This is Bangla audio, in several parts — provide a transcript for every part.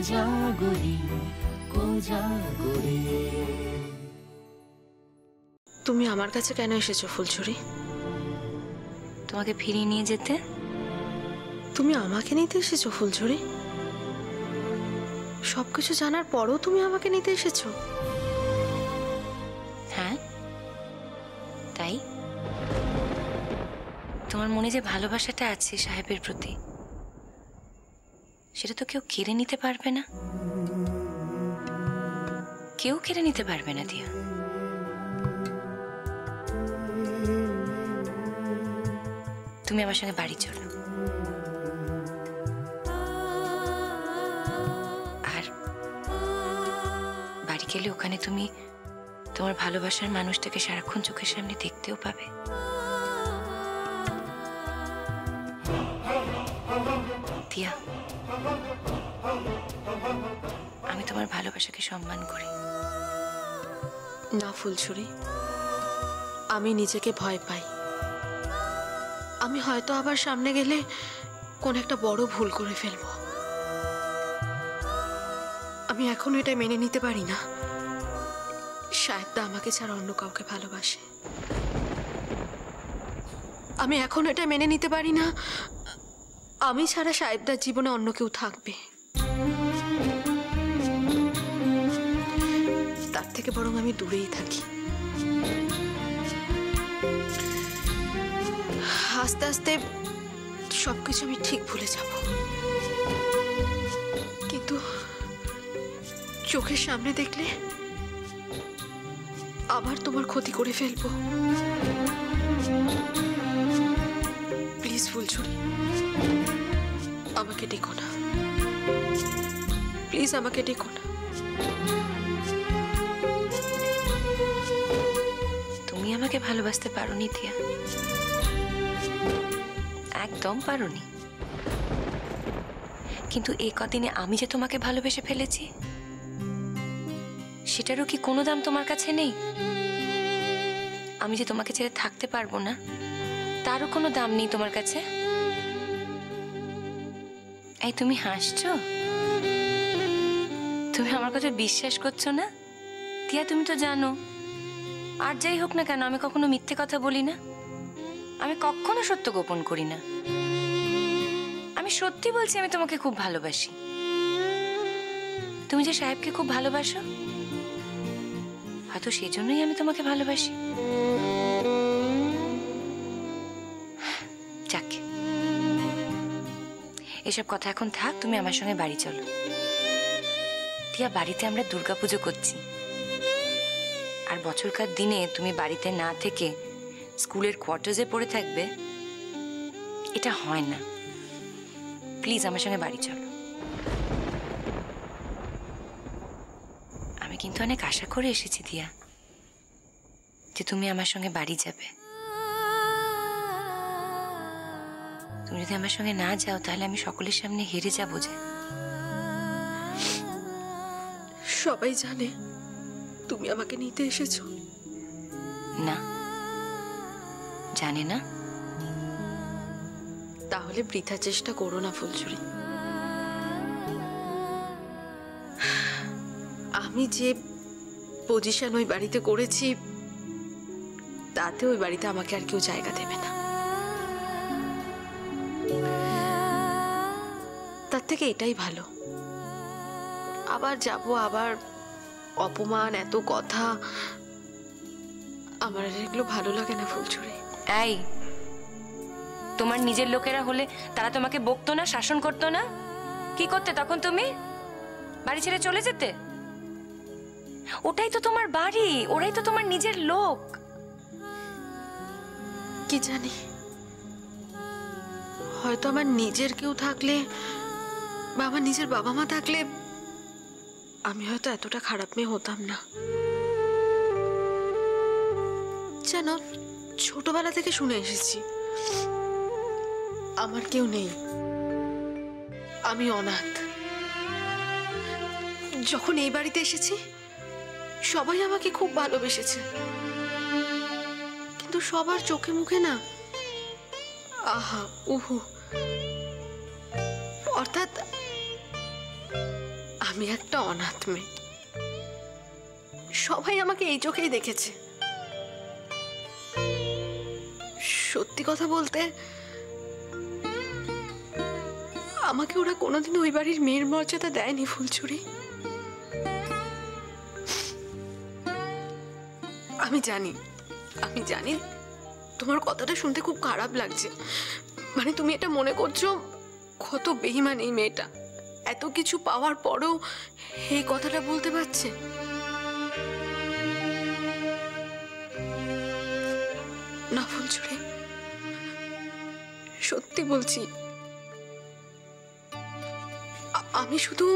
কোজাগরি কোজাগরি। তুমি আমার কাছে কেন এসেছো ফুলছড়ি? তোমাকে ফিরিয়ে নিয়ে যেতে। তুমি আমাকে নিতে এসেছো ফুলছড়ি? সবকিছু জানার পরও তুমি আমাকে নিতে এসেছো? হ্যাঁ তাই। তোমার মনে যে ভালোবাসাটা আছে সাহেবের প্রতি, সেটা তো কেউ কেড়ে নিতে পারবে না, কেউ কেড়ে নিতে পারবে না দিয়া। তুমি আমার সঙ্গে বাড়ি চলো, আর বাড়ি গেলে ওখানে তুমি তোমার ভালোবাসার মানুষটাকে সারাক্ষণ চোখের সামনে দেখতেও পাবে। দিয়া, আমি তোমার ভালোবাসাকে সম্মান করি। না ফুলছড়ি, আমি নিজেকে ভয় পাই। আমি হয়তো আবার সামনে গেলে কোন একটা বড় ভুল করে ফেলবো। আমি এখনো এটা মেনে নিতে পারি না সাহেবদা আমাকে ছাড়া অন্য কাউকে ভালোবাসে। আমি এখনো এটা মেনে নিতে পারি না আমি ছাড়া সাহেবদার জীবনে অন্য কেউ থাকবে। তার থেকে বরং আমি দূরেই থাকি। আস্তে আস্তে সবকিছু আমি ঠিক ভুলে যাব, কিন্তু চোখের সামনে দেখলে আবার তোমার ক্ষতি করে ফেলবো। প্লিজ ফুলছড়ি, আমাকে ডেকো না, প্লিজ আমাকে ডেকো না। তুমি আমাকে ভালোবাসতে পারোনি দিয়া, একদম পারোনি। কিন্তু এই কদিনে আমি যে তোমাকে ভালোবেসে ফেলেছি, সেটারও কি কোনো দাম তোমার কাছে নেই? আমি যে তোমাকে ছেড়ে থাকতে পারবো না, তারও কোনো দাম নেই তোমার কাছে? এই তুমি হাসছো? তুমি আমার কথা বিশ্বাস করছো না তিয়া? তুমি তো জানো, আর যাই হোক না কেন, আমি কখনো মিথ্যে কথা বলি না, আমি কখনো সত্য গোপন করি না। আমি সত্যি বলছি, আমি তোমাকে খুব ভালোবাসি। তুমি যে সাহেবকে খুব ভালোবাসো, হয়তো সেজন্যই আমি তোমাকে ভালোবাসি। যাক, এসব কথা এখন থাক, তুমি আমার সঙ্গে বাড়ি চলো। টিয়া, বাড়িতে আমরা দুর্গাপুজো করছি, আর বছরকার দিনে তুমি বাড়িতে না থেকে স্কুলের কোয়ার্টার্সে পড়ে থাকবে, এটা হয় না। প্লিজ আমার সঙ্গে বাড়ি চলো। আমি কিন্তু অনেক আশা করে এসেছি দিয়া, যে তুমি আমার সঙ্গে বাড়ি যাবে। তুমি যদি আমার সঙ্গে না যাও, তাহলে আমি সকলের সামনে হেরে যাবো। যে সবাই জানে তুমি আমাকে নিতে এসেছো। না, জানে না? তাহলে বৃথা চেষ্টা করো না ফুলছড়ি। আমি যে পজিশন ওই বাড়িতে করেছি, তাতে ওই বাড়িতে আমাকে আর কেউ জায়গা দেবে না। তার থেকে এটাই ভালো। আবার যাব, আবার অপমান, এত কথা, আমার এগুলো ভালো লাগে না ফুলছড়ি। এই, তোমার নিজের লোকেরা হলে তারা তোমাকে বকতো না, শাসন করতো না? কি করতে তখন? তুমি বাড়ি ছেড়ে চলে যেতে। ওটাই তো তোমার বাড়ি, ওরাই তো তোমার নিজের লোক। কি জানি, হয়তো আমার নিজের কেউ থাকলে বা আমার নিজের বাবা মা থাকলে আমি হয়তো এতটা খারাপ মেয়ে হতাম না। যেন ছোটবেলা থেকে শুনে এসেছি আমার কেউ নেই, আমি অনাথ। যখন এই বাড়িতে এসেছি, সবাই আমাকে খুব ভালোবেসেছে, কিন্তু সবার চোখে মুখে না আহা উহু, অর্থাৎ আমি একটা অনাথ মেয়ে, সবাই আমাকে এই চোখেই দেখেছে। সত্যি কথা বলতে আমাকে ওরা কোনোদিন ওই বাড়ির মেয়ের মর্যাদা দেয়নি ফুলছুরি। আমি জানি তোমার কথাটা শুনতে খুব খারাপ লাগছে, মানে তুমি এটা মনে করছো কত বেঈমান এই মেয়েটা, এত কিছু পাওয়ার পরেও এই কথাটা বলতে পারছে। না ফুলছুরি, সত্যি বলছি, আমি শুধু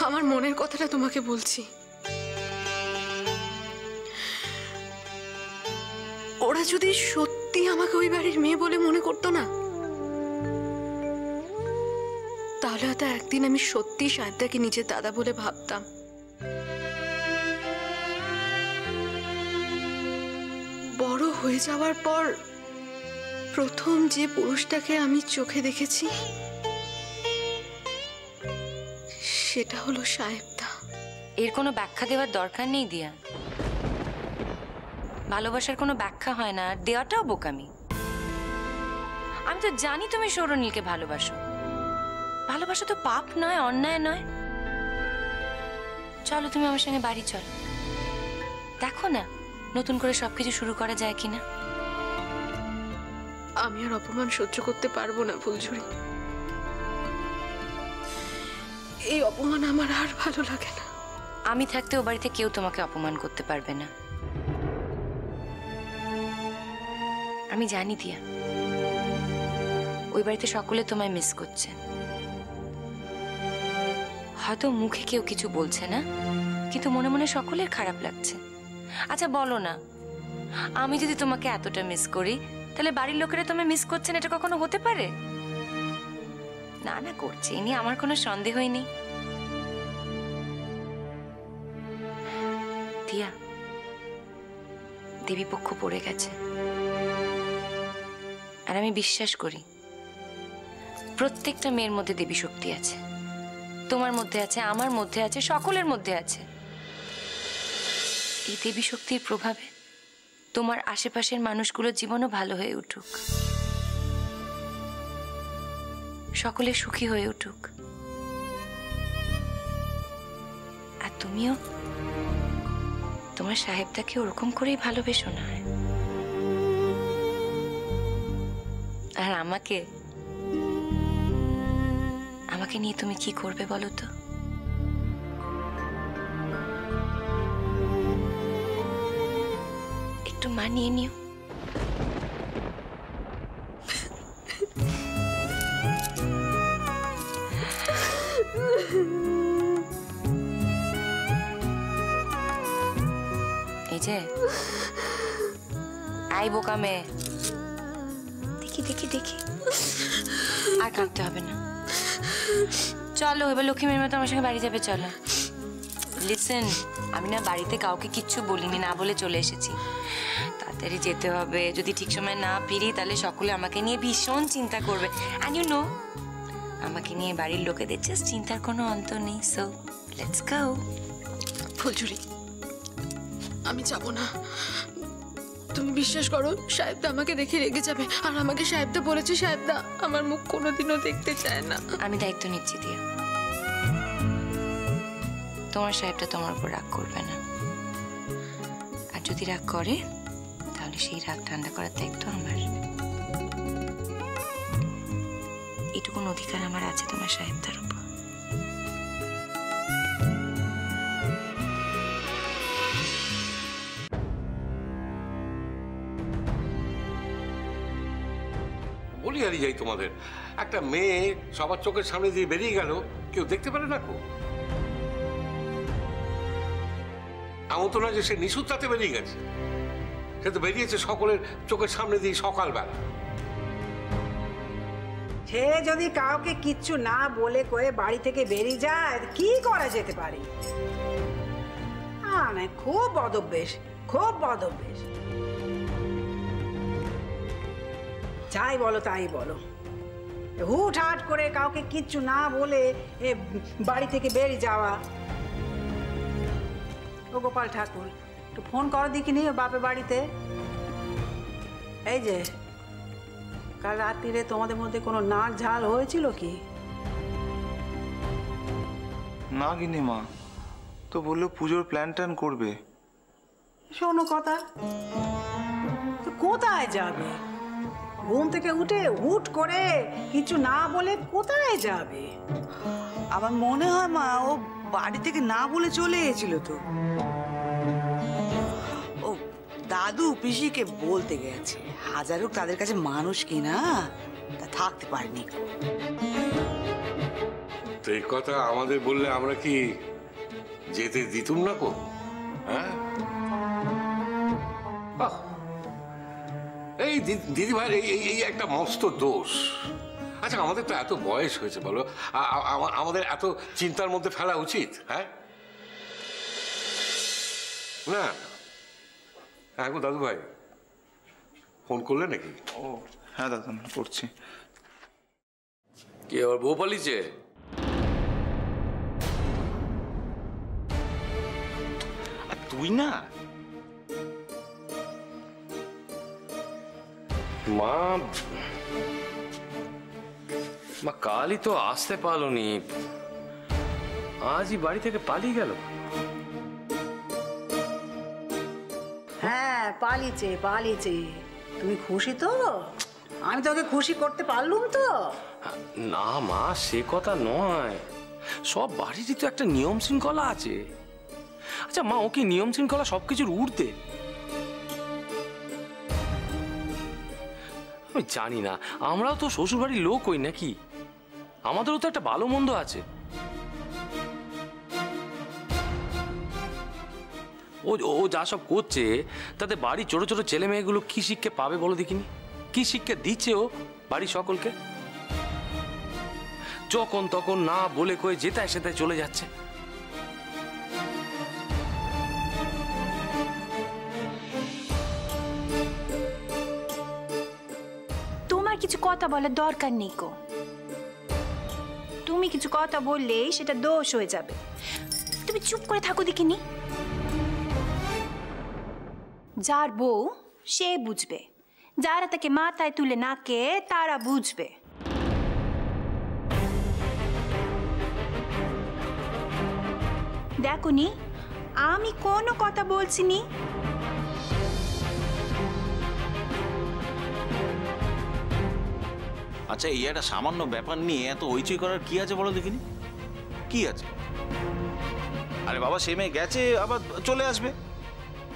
আমার মনের কথাটা তোমাকে বলছি। ওরা যদি সত্যি আমাকে ওই বাড়ির মেয়ে বলে মনে করতো না, তাহলে হয়তো একদিন আমি সত্যি সাহেবদাকে নিজের দাদা বলে ভাবতাম। বড় হয়ে যাওয়ার পর প্রথম যে পুরুষটাকে আমি চোখে দেখেছি সেটা হলো সাহেবদা। এর কোনো ব্যাখ্যা দেওয়ার দরকার নেই দিয়া। ভালোবাসার কোনো ব্যাখ্যা হয় না, আর দেওয়াটাও বোকামি। আমি তো জানি তুমি সৌরনীলকে ভালোবাসো। ভালোবাসা তো পাপ নয়, অন্যায় নয়। চলো তুমি আমার সঙ্গে বাড়ি চলো, দেখো না নতুন করে সবকিছু শুরু করা যায় কিনা। আমি আর অপমান সহ্য করতে পারবো না ফুলঝুরি, এই অপমান আমার আর ভালো লাগে না। আমি থাকতে ও বাড়িতে কেউ তোমাকে অপমান করতে পারবে না। আমি জানি দিয়া, ওই বাড়িতে সকলে তোমায় মিস করছে। হয়তো মুখে কেউ কিছু বলছে না, কিন্তু মনে মনে সকলের খারাপ লাগছে। আচ্ছা বলো না, আমি যদি তোমাকে এতটা মিস করি, তাহলে বাড়ির লোকেরা তোমায় মিস করছেন এটা কখনো হতে পারে? না না, করছে এ নিয়ে আমার কোনো সন্দেহই নেই। দিয়া, দেবী পক্ষ পড়ে গেছে, আর আমি বিশ্বাস করি প্রত্যেকটা মেয়ের মধ্যে দেবী শক্তি আছে। তোমার মধ্যে আছে, আমার মধ্যে আছে, সকলের মধ্যে আছে। এই দেবী শক্তির প্রভাবে তোমার আশেপাশের মানুষগুলোর জীবনও ভালো হয়ে উঠুক, সকলে সুখী হয়ে উঠুক। আর তুমিও তোমার সাহেবদাকে ওরকম করেই ভালোবেসো না। আর আমাকে নিয়ে তুমি কি করবে বলো তো? একটু মানিয়ে নিও। এই যে আই বোকা মেয়ে, দেখি দেখি দেখি, আর কাঁদতে হবে না। চলো এবার লক্ষ্মীমের মতো আমার সঙ্গে বাড়ি যাবে, চলো। লিসেন, আমি না বাড়িতে কাউকে কিচ্ছু বলিনি, না বলে চলে এসেছি। তাড়াতাড়ি যেতে হবে, যদি ঠিক সময় না ফিরি তাহলে সকলে আমাকে নিয়ে ভীষণ চিন্তা করবে। অ্যান্ড ইউ নো, আমাকে নিয়ে বাড়ির লোকেদের জাস্ট চিন্তার কোনো অন্ত নেই। So let's go. ফুলঝুরি, আমি যাব না। তুমি বিশ্বাস করো, সাহেবদা আমাকে দেখে রেগে যাবে। আর আমাকে সাহেবদা বলেছে সাহেবদা আমার মুখ কোনোদিনও দেখতে চায় না। আমি দায়িত্ব নিচ্ছি দিয়া, তোমার সাহেবটা তোমার উপর রাগ করবে না। আর যদি রাগ করে তাহলে সেই রাগ ঠান্ডা করার দায়িত্ব আমার। এটুকুন অধিকার আমার আছে তোমার সাহেবদার উপর। বলি হারিয়ে যাই তোমাদের, একটা মেয়ে সবার চোখের সামনে দিয়ে বেরিয়ে গেল, কেউ দেখতে পারে না কো? এমন তো না যে সে নিশুত্রাতে বেরিয়ে গেছে, সে তো বেরিয়েছে সকলের চোখের সামনে দিয়ে সকালবেলা। সে যদি কাউকে কিচ্ছু না বলে কয়ে বাড়ি থেকে বেরিয়ে যায়, কি করা যেতে পারে? না, খুব বদভ্যেস, খুব যাই বলো তাই বলো, হুটহাট করে কাউকে কিচ্ছু না বলে এ বাড়ি থেকে বেরিয়ে যাওয়া। ও গোপাল ঠাকুর, একটু ফোন করো দেখিনি বাপের বাড়িতে। এই যে কাল রাত্রিরে তোমাদের মধ্যে কোনো নাক ঝাল হয়েছিল কি? না গিনি মা, তো বললো পুজোর প্ল্যান ট্যান করবে। শোনো কথা, তো কোথায় যাবে? ঘুম থেকে উঠে হুট করে কিছু না বলে কোথায় যাবে? আমার মনে হয় মা ও বাড়ি থেকে না বলে চলে গেছিল তো। ও দাদু পিসিকে বলতে গেছে, হাজার হোক তাদের কাছে মানুষ কিনা, তা থাকতে পারেনি। তো এই কথা আমাদের বললে আমরা কি যেতে দিতুম না কো? হ্যাঁ, এই দিদি ভাই এই একটা মস্ত দোষ। আচ্ছা, আমাদের তো এত বয়স হয়েছে, বলো আমাদের এত চিন্তার মধ্যে ফেলা উচিত? হ্যাঁ না? হ্যাঁ গো দাদু ভাই, ফোন করলে নাকি? ও হ্যাঁ দাদা, করছি। কি আবার বউ পালিয়েছে? তুই না মা, কালই তো আসতে পারলোনি, আজই বাড়ি থেকে পালিয়ে গেল। হ্যাঁ, পালিয়েছে পালিয়েছে। তুমি খুশি তো? আমি তোকে খুশি করতে পারলুম তো? না মা, সে কথা নয়, সব বাড়িরই তো একটা নিয়ম শৃঙ্খলা আছে। আচ্ছা মা, ও কি নিয়ম শৃঙ্খলা সবকিছুর ঊর্ধ্বে? আমি জানি না, আমরাও তো শ্বশুর বাড়ির লোক হই নাকি, আমাদেরও তো একটা ভালো মন্দ আছে। ও যা সব করছে তাতে বাড়ির ছোট ছোট ছেলে মেয়েগুলো কি শিক্ষা পাবে বলো দেখিনি? কি শিক্ষা দিচ্ছে ও বাড়ির সকলকে? যখন তখন না বলে কয়ে যেতায় সেটাই চলে যাচ্ছে। তোমার কিছু কথা বলার দরকার নেই গো। তুমি কিছু কথা বললেই সেটা দোষ হয়ে যাবে। তুমি চুপ করে থাকো দেখিনি। যার বউ সে বুঝবে, যারা তাকে মাথায় তুলে নাকে তারা বুঝবে। দেখোনি, আমি কোনো কথা বলছিনি। আচ্ছা, এই একটা সামান্য ব্যাপার নিয়ে এত হইচই করার কি আছে বলো দেখিনি? কি আছে? আরে বাবা, সে মেয়ে গেছে, আবার চলে আসবে।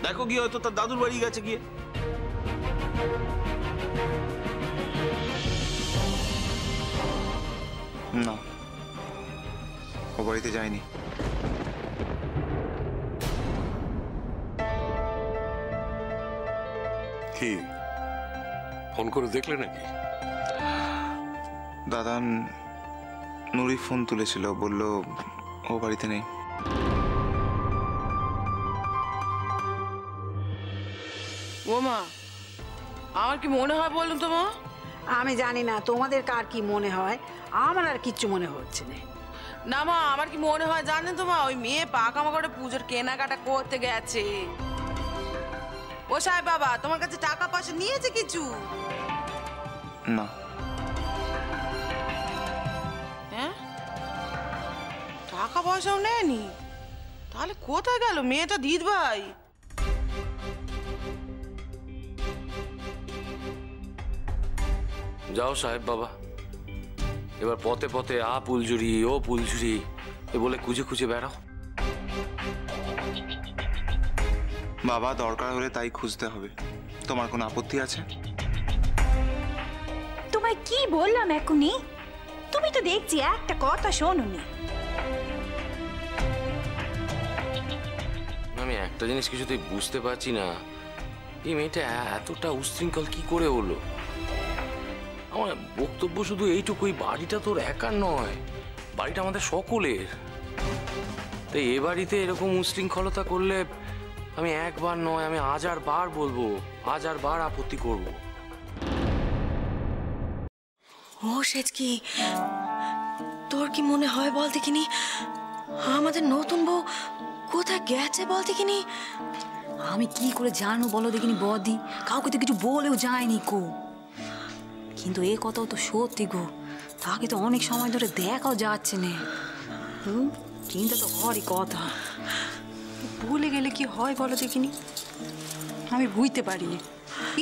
দেখো কি, হয়তো তার দাদুর বাড়ি গেছে গিয়ে। না, ও বাড়িতে যায়নি। কি ফোন করে দেখলে নাকি? দাদা নুরি ফোন তুলেছিল, বলল ও বাড়িতে নেই। ও মা, আমার কি মনে হয় বলুন তো মা? আমি জানি না তোমাদের কার কি মনে হয়, আমার আর কিচ্ছু মনে হচ্ছে না। না মা, আমার কি মনে হয় জানেন তো মা, ওই মেয়ে পাকামা করে পুজোর কেনাকাটা করতে গেছে। ও সাহেব বাবা, তোমার কাছে টাকা পয়সা নিয়েছে কিছু? না। হ্যাঁ, টাকা পয়সাও নেয়নি? তাহলে কোথায় গেল মেয়েটা দিদ ভাই? যাও সাহেব বাবা, এবার পথে পথে আ ফুলঝুরি ও ফুলঝুরি এ বলে খুঁজে খুঁজে বেড়াও। বাবা, দরকার হলে তাই খুঁজতে হবে। তোমার কোনো আপত্তি আছে? তোমায় কি বললাম এখনই? তুমি তো দেখছি একটা কথা শোনোনি। আমি একটা জিনিস কিছুতেই বুঝতে পারছি না, এই মেয়েটা এতটা উশৃঙ্খল কি করে হলো? আমার বক্তব্য শুধু এইটুকুই, বাড়িটা তোর একার নয়, বাড়িটা আমাদের সকলের। তাই এ বাড়িতে এরকম উশৃঙ্খলতা করলে আমি একবার নয়, আমি 1000 বার বলবো, 1000 বার আপত্তি করবো। ও ও সেজ কি তোর কি মনে হয় বল দেখিনি আমাদের নতুন বউ কোথায় গেছে বল দেখিনি? আমি কি করে জানবো বলো দেখিনি বদি, কাউকে তো কিছু বলেও যায়নি কো। কিন্তু এ কথাও তো সত্যি গো, তাকে তো অনেক সময় ধরে দেখাও যাচ্ছে না। চিন্তা তো হরই কথা, ভুলে গেলে কি হয় বলো দেখিনি। আমি বুঝতে পারি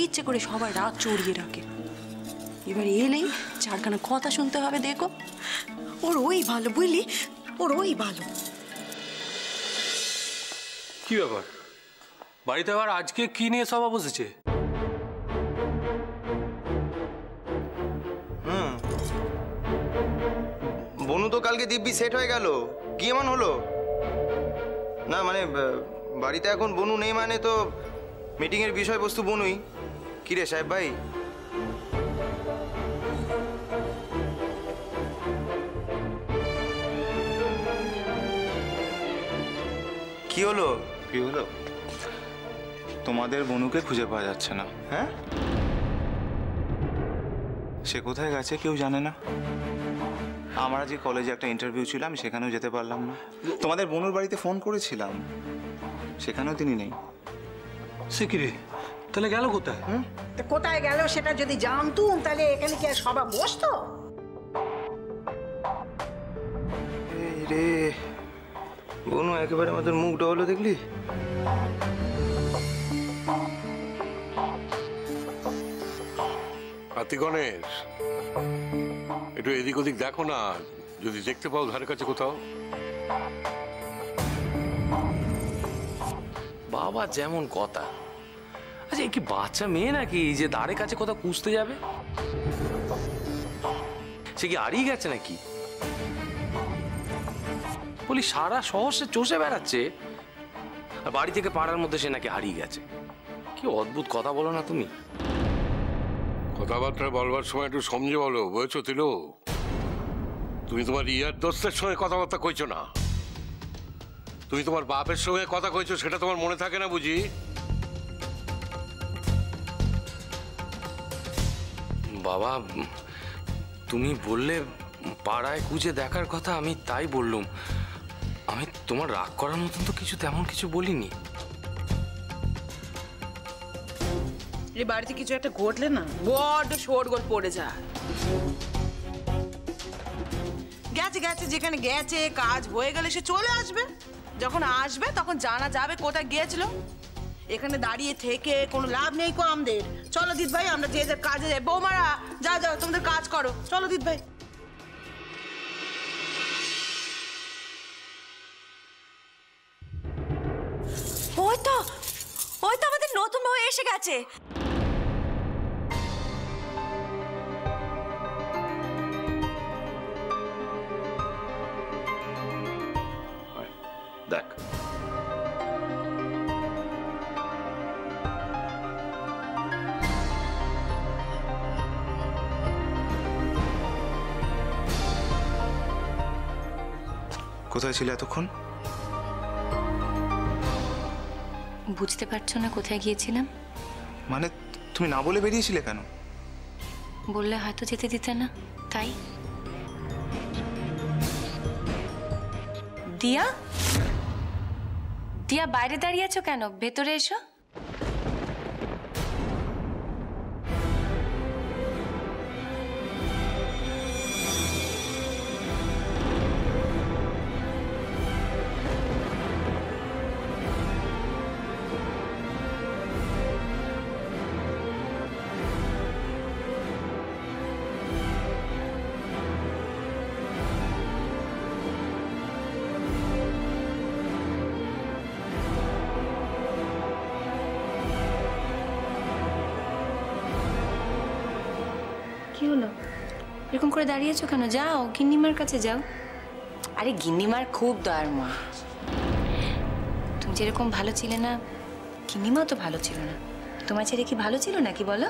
ইচ্ছে করে সবাই রাত চড়িয়ে রাখে, এবার এলেই চারখানা কথা শুনতে হবে। দেখো ওর ওই ভালো বুঝলি, ওর ওই ভালো। কি ব্যাপার, বাড়িতে আবার আজকে কি নিয়ে সভা বসেছে? বনু তো কালকে দিব্যি সেট হয়ে গেল, কি এমন হলো? না মানে বাড়িতে এখন বনু নেই মানে তো মিটিংয়ের বিষয়বস্তু বনুই। কিরে সাহেব ভাই, কি হলো? কি হলো? তোমাদের বনুকে খুঁজে পাওয়া যাচ্ছে না। হ্যাঁ, সে কোথায় গেছে কেউ জানে না। আমার আজকে কলেজে একটা ইন্টারভিউ ছিল, আমি সেখানেও যেতে পারলাম না। তোমাদের বনুর বাড়িতে ফোন করেছিলাম, সেখানেও তিনি নেই। সে কি রে, তাহলে গেল কোথায়? তো কোথায় গেল সেটা যদি জানতুম তাহলে এখানে কি আর সভা বসতো? রে বনু একেবারে আমাদের মুখটা হলো দেখলি। গণেশ, একটু এদিক ওদিক দেখো না, যদি দেখতে পাও ধারে কাছে কোথাও। বাবা যেমন কথা, আচ্ছা কি বাচ্চা মেয়ে নাকি যে ধারে কাছে কোথাও খুঁজতে যাবে? সে কি হারিয়ে গেছে নাকি? বলি সারা শহর সে চষে বেড়াচ্ছে, আর বাড়ি থেকে পাড়ার মধ্যে সে নাকি হারিয়ে গেছে। কি অদ্ভুত কথা বলো না তুমি। কথাবার্তা বলবার সময় একটু সমঝে বলো, বুঝেছো তিলো? তুমি তোমার ইয়ার দোস্তের সঙ্গে কথাবার্তা কইছো না, তুমি তোমার বাপের সঙ্গে কথা কইছো, সেটা তোমার মনে থাকে না বুঝি? বাবা তুমি বললে পাড়ায় খুঁজে দেখার কথা, আমি তাই বললুম। আমি তোমার রাগ করার মতন তো কিছু তেমন কিছু বলিনি। এই বাড়িতে কিছু একটা ঘটলে না বড্ড শোরগোল পড়ে যায়। গেছে গেছে যেখানে গেছে, কাজ হয়ে গেলে সে চলে আসবে। যখন আসবে তখন জানা যাবে কোথায় গিয়েছিল। এখানে দাঁড়িয়ে থেকে কোনো লাভ নেই কো আমাদের। চলো দিত ভাই, আমরা যে যার কাজে যাই। বৌমারা যাও যাও, তোমাদের কাজ করো। চলো দিত ভাই। ওই তো আমাদের নতুন বউ এসে গেছে। দেখ কোথায় ছিলে এতক্ষণ? বুঝতে পারছো না কোথায় গিয়েছিলাম? মানে তুমি না বলে বেরিয়েছিলে কেন? বললে হয়তো যেতে দিতে না, তাই। দিয়া দিয়া বাইরে দাঁড়িয়ে আছো কেন? ভেতরে এসো। কি হলো, এরকম করে দাঁড়িয়েছো কেন? যাও গিন্নিমার কাছে যাও। আরে গিন্নিমার খুব দয়ার মন। তুমি যেরকম ভালো ছিলে না, গিন্নিমাও তো ভালো ছিল না। তোমার ছেলে কি ভালো ছিল নাকি বলো?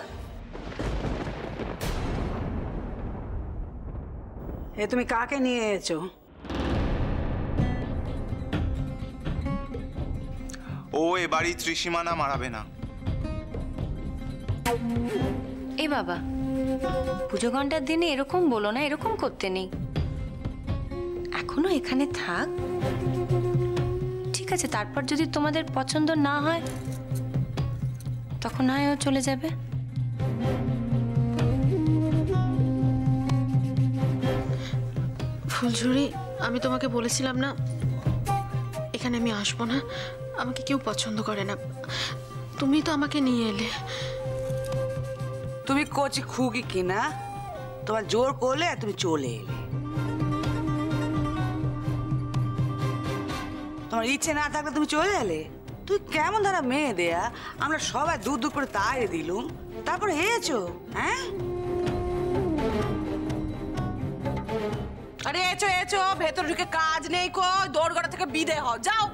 এ তুমি কাকে নিয়ে এসেছো? ও এ বাড়ি ত্রিসীমানা মারাবে না। এ বাবা, পুজো ঘন্টার দিনে এরকম বলো না, এরকম করতে নেই। এখনো এখানে থাক, ঠিক আছে। তারপর যদি তোমাদের পছন্দ না হয় তখন হয় ও চলে যাবে। ফুলঝুরি, আমি তোমাকে বলেছিলাম না এখানে আমি আসবো না, আমাকে কেউ পছন্দ করে না। তুমি তো আমাকে নিয়ে এলে। তুমি কচি খুকি কিনা, তোমার জোর করলে আর তুমি চলে এলে। তোমার ইচ্ছে না থাকলে তুমি চলে এলে। তুই কেমন ধারা মেয়ে দেয়া, আমরা সবাই দূর দূর করে তাড়িয়ে দিলুম, তারপরে এসো। হ্যাঁ, আরে এসো এসো, ভেতর ঢুকে কাজ নেই কো, দৌড় ঘর থেকে বিদে হও, যাও।